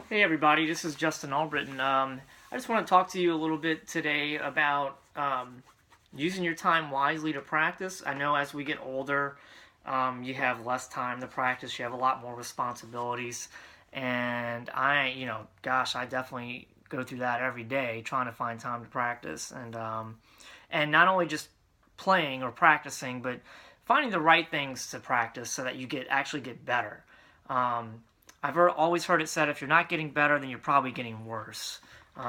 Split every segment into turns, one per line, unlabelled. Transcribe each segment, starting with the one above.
Hey everybody, this is Justin Albritton. I just want to talk to you a little bit today about using your time wisely to practice. I know as we get older, you have less time to practice, you have a lot more responsibilities, and I definitely go through that every day, trying to find time to practice, and not only just playing or practicing, but finding the right things to practice so that you actually get better. I've always heard it said if you're not getting better, then you're probably getting worse.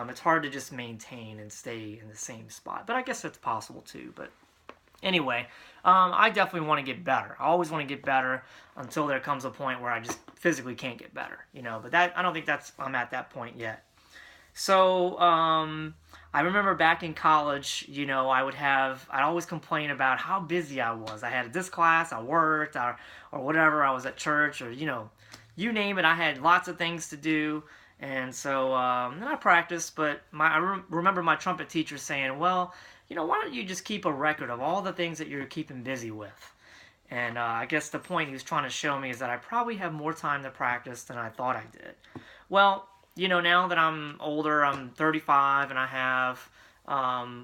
It's hard to just maintain and stay in the same spot, but I guess that's possible too. But anyway, I definitely want to get better. I always want to get better until there comes a point where I just physically can't get better, But I don't think I'm at that point yet. So I remember back in college, I'd always complain about how busy I was. I had this class, I worked, or whatever. I was at church, or you name it. I had lots of things to do, and so then I practiced. But I remember my trumpet teacher saying, "Well, why don't you just keep a record of all the things that you're keeping busy with?" And I guess the point he was trying to show me is that I probably have more time to practice than I thought I did. Well, now that I'm older, I'm 35, and I have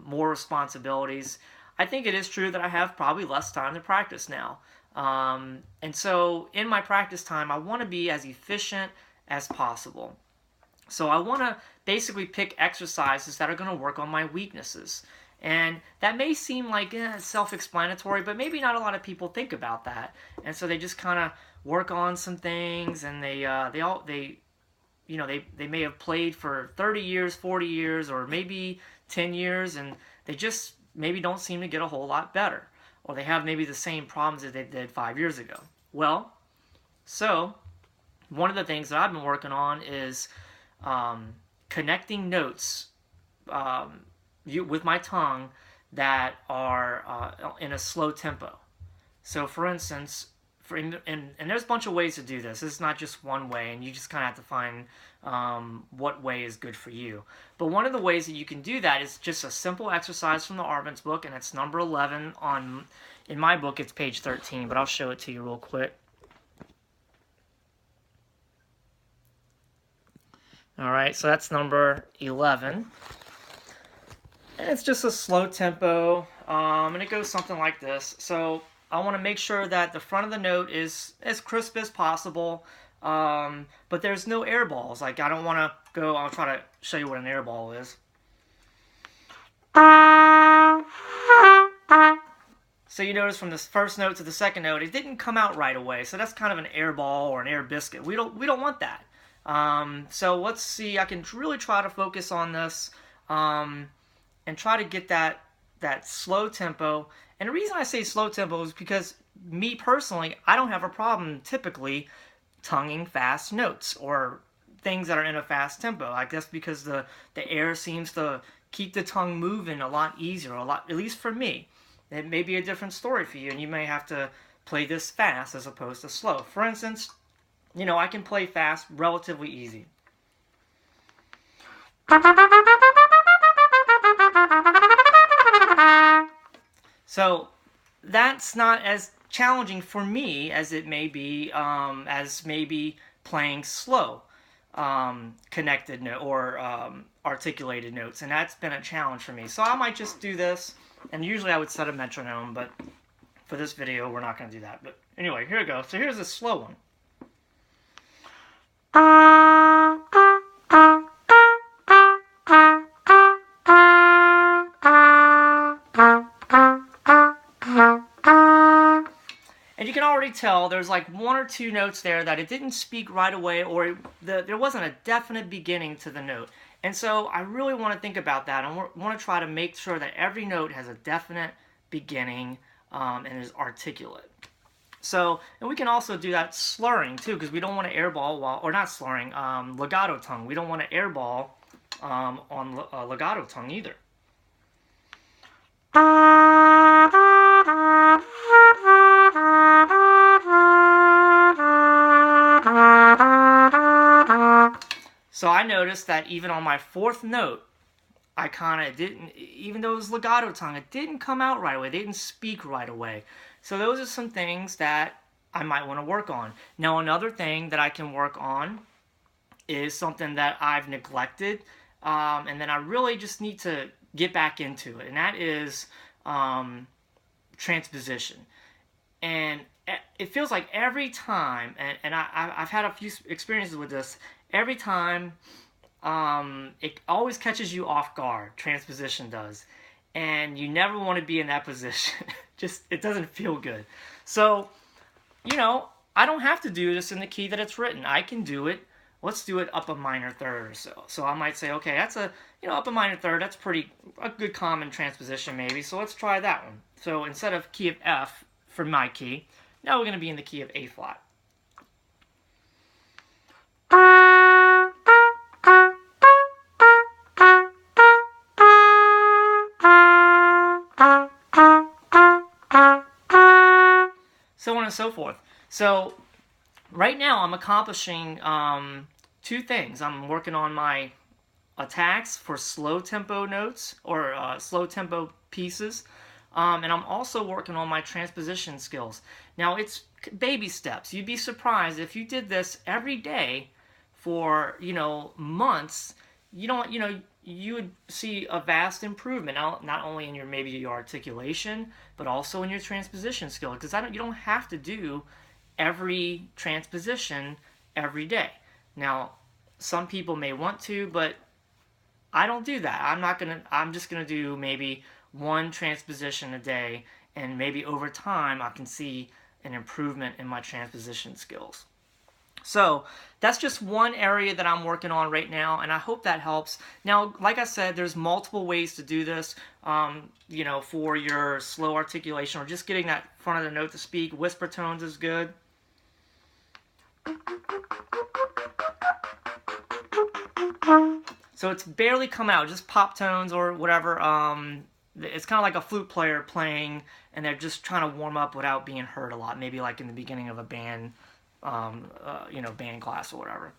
more responsibilities, I think it is true that I have probably less time to practice now. And so in my practice time, I want to be as efficient as possible. So I want to basically pick exercises that are going to work on my weaknesses. And that may seem like self-explanatory, but maybe not a lot of people think about that. And so they just kind of work on some things, and they may have played for 30 years, 40 years, or maybe 10 years, and they just maybe don't seem to get a whole lot better. Or they have maybe the same problems that they did 5 years ago. Well, so one of the things that I've been working on is connecting notes with my tongue that are in a slow tempo. So for instance, and there's a bunch of ways to do this. It's not just one way, and you just kind of have to find what way is good for you. But one of the ways that you can do that is just a simple exercise from the Arbenz book, and it's number 11 in my book. It's page 13, but I'll show it to you real quick. All right, so that's number 11, and it's just a slow tempo, and it goes something like this. So I want to make sure that the front of the note is as crisp as possible, but there's no air balls. Like, I don't want to go, I'll try to show you what an air ball is. So you notice from this first note to the second note, it didn't come out right away. So that's kind of an air ball or an air biscuit. We don't want that. So let's see, I can really try to focus on this and try to get that slow tempo. And the reason I say slow tempo is because me personally, I don't have a problem typically tonguing fast notes or things that are in a fast tempo. I guess because the air seems to keep the tongue moving a lot easier, at least for me. It may be a different story for you, and you may have to play this fast as opposed to slow. For instance, I can play fast relatively easy. So that's not as challenging for me as it may be as maybe playing slow connected note or articulated notes, and that's been a challenge for me. So I might just do this, and usually I would set a metronome, but for this video we're not going to do that. But anyway, here we go. So here's a slow one. And you can already tell there's like one or two notes there that it didn't speak right away, or there wasn't a definite beginning to the note. And so I really want to think about that, and want to try to make sure that every note has a definite beginning and is articulate. So, and we can also do that slurring too, because we don't want to airball or not slurring, legato tongue. We don't want to airball on legato tongue either. So I noticed that even on my fourth note, I kind of didn't, even though it was legato tongue, it didn't come out right away. They didn't speak right away. So those are some things that I might want to work on. Now, another thing that I can work on is something that I've neglected, and then I really just need to get back into it, and that is transposition. And it feels like every time, and I've had a few experiences with this, every time it always catches you off guard, transposition does. And you never want to be in that position. Just, it doesn't feel good. So, I don't have to do this in the key that it's written. I can do it. Let's do it up a minor third or so. So I might say, okay, that's up a minor third. That's a good common transposition maybe. So let's try that one. So instead of key of F for my key, now we're going to be in the key of A flat. So on and so forth. So right now I'm accomplishing two things. I'm working on my attacks for slow tempo notes or slow tempo pieces, and I'm also working on my transposition skills. Now it's baby steps. You'd be surprised if you did this every day for months. You would see a vast improvement, not only in maybe your articulation, but also in your transposition skill. Because you don't have to do every transposition every day. Now, some people may want to, but I don't do that. I'm just gonna do maybe one transposition a day, and maybe over time I can see an improvement in my transposition skills. So that's just one area that I'm working on right now, and I hope that helps. Now, like I said, there's multiple ways to do this, for your slow articulation or just getting that front of the note to speak. Whisper tones is good. So it's barely come out, just pop tones or whatever. It's kind of like a flute player playing, and they're just trying to warm up without being heard a lot. Maybe like in the beginning of a band. Band class or whatever.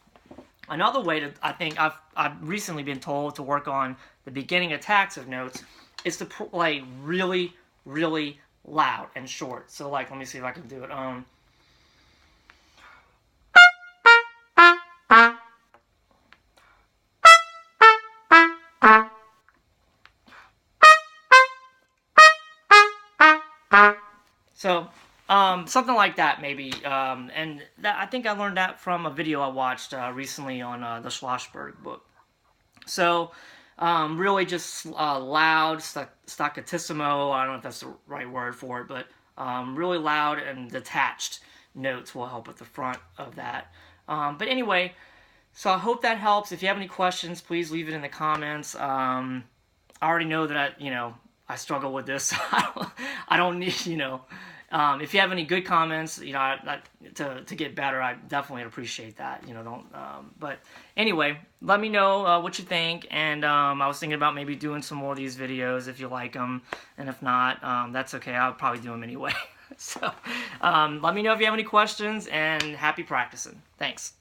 Another way I think I've recently been told to work on the beginning attacks of notes is to play really, really loud and short. So like, let me see if I can do it. So something like that maybe, and I think I learned that from a video I watched recently on the Schlossberg book. So really just loud, staccatissimo, I don't know if that's the right word for it, but really loud and detached notes will help with the front of that. But anyway, so I hope that helps. If you have any questions, please leave it in the comments. I already know that I struggle with this. I don't need, if you have any good comments, to get better, I definitely appreciate that. But anyway, let me know what you think. And I was thinking about maybe doing some more of these videos if you like them, and if not, that's okay. I'll probably do them anyway. So let me know if you have any questions, and happy practicing. Thanks.